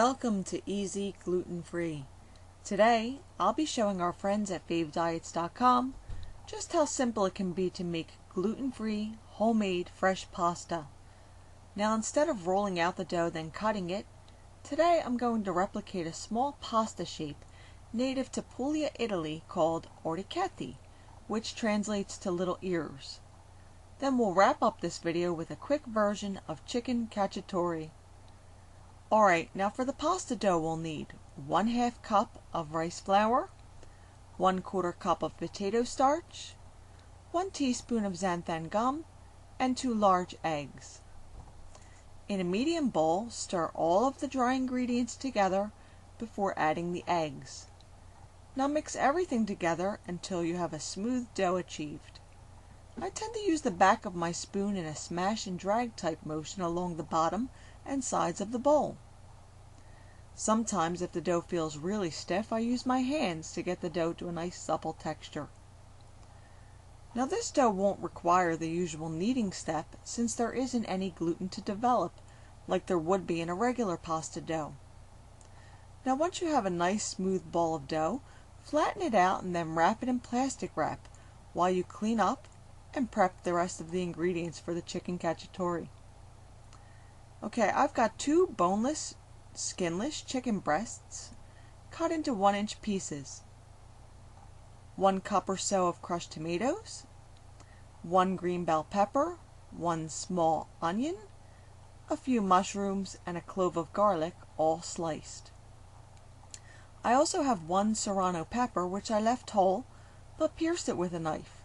Welcome to Easy Gluten Free. Today, I'll be showing our friends at favediets.com just how simple it can be to make gluten-free, homemade, fresh pasta. Now, instead of rolling out the dough then cutting it, today I'm going to replicate a small pasta shape native to Puglia, Italy called Orecchiette, which translates to little ears. Then we'll wrap up this video with a quick version of chicken cacciatore. Alright, now for the pasta dough we'll need 1/2 cup of rice flour, 1/4 cup of potato starch, 1 teaspoon of xanthan gum, and 2 large eggs. In a medium bowl, stir all of the dry ingredients together before adding the eggs. Now mix everything together until you have a smooth dough achieved. I tend to use the back of my spoon in a smash and drag type motion along the bottom and sides of the bowl. Sometimes if the dough feels really stiff, I use my hands to get the dough to a nice supple texture. Now this dough won't require the usual kneading step since there isn't any gluten to develop like there would be in a regular pasta dough. Now once you have a nice smooth ball of dough, flatten it out and then wrap it in plastic wrap while you clean up and prep the rest of the ingredients for the chicken cacciatore. Okay, I've got 2 boneless, skinless chicken breasts cut into 1-inch pieces, 1 cup or so of crushed tomatoes, 1 green bell pepper, 1 small onion, a few mushrooms, and a clove of garlic, all sliced. I also have 1 serrano pepper which I left whole but pierced it with a knife.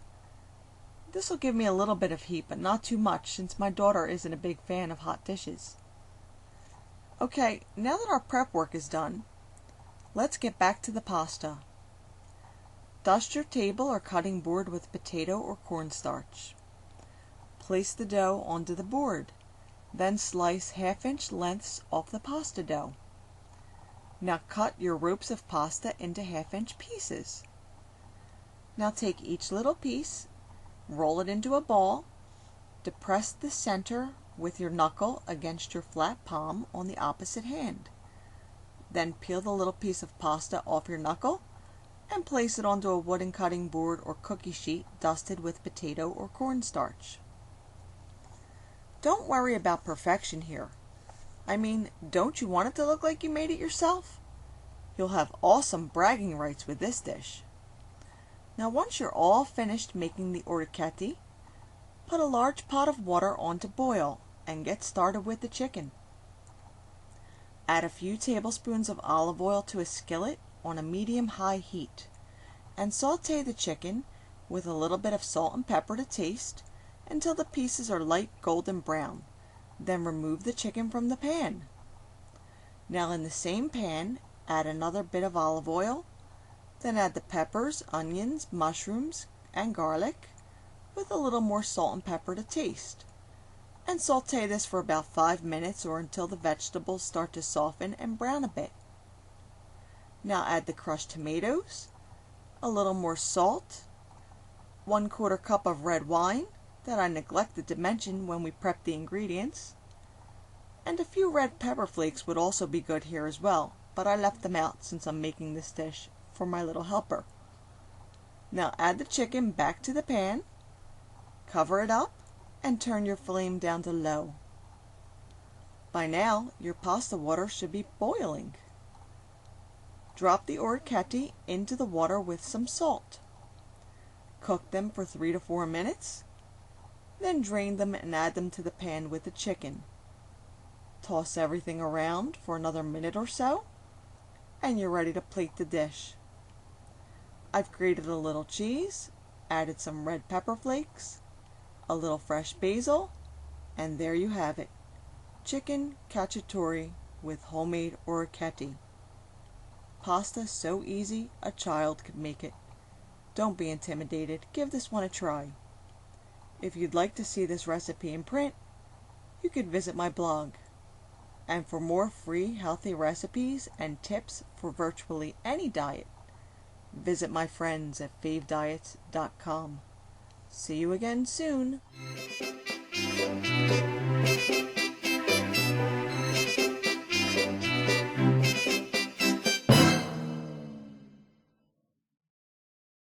This will give me a little bit of heat, but not too much since my daughter isn't a big fan of hot dishes. Okay, now that our prep work is done, let's get back to the pasta. Dust your table or cutting board with potato or cornstarch. Place the dough onto the board, then slice 1/2-inch lengths off the pasta dough. Now cut your ropes of pasta into 1/2-inch pieces. Now take each little piece, roll it into a ball, depress the center with your knuckle against your flat palm on the opposite hand. Then peel the little piece of pasta off your knuckle and place it onto a wooden cutting board or cookie sheet dusted with potato or cornstarch. Don't worry about perfection here. I mean, don't you want it to look like you made it yourself? You'll have awesome bragging rights with this dish. Now once you're all finished making the orecchiette, put a large pot of water on to boil and get started with the chicken. Add a few tablespoons of olive oil to a skillet on a medium-high heat and saute the chicken with a little bit of salt and pepper to taste until the pieces are light golden brown. Then remove the chicken from the pan. Now in the same pan, add another bit of olive oil. Then add the peppers, onions, mushrooms, and garlic with a little more salt and pepper to taste. And saute this for about 5 minutes or until the vegetables start to soften and brown a bit. Now add the crushed tomatoes, a little more salt, 1/4 cup of red wine that I neglected to mention when we prepped the ingredients, and a few red pepper flakes would also be good here as well, but I left them out since I'm making this dish for my little helper. Now add the chicken back to the pan, cover it up, and turn your flame down to low. By now, your pasta water should be boiling. Drop the orecchiette into the water with some salt. Cook them for 3 to 4 minutes, then drain them and add them to the pan with the chicken. Toss everything around for another minute or so, and you're ready to plate the dish. I've grated a little cheese, added some red pepper flakes, a little fresh basil, and there you have it, chicken cacciatore with homemade orecchiette. Pasta so easy a child could make it. Don't be intimidated, give this one a try. If you'd like to see this recipe in print, you could visit my blog. And for more free healthy recipes and tips for virtually any diet, visit my friends at favediets.com. See you again soon.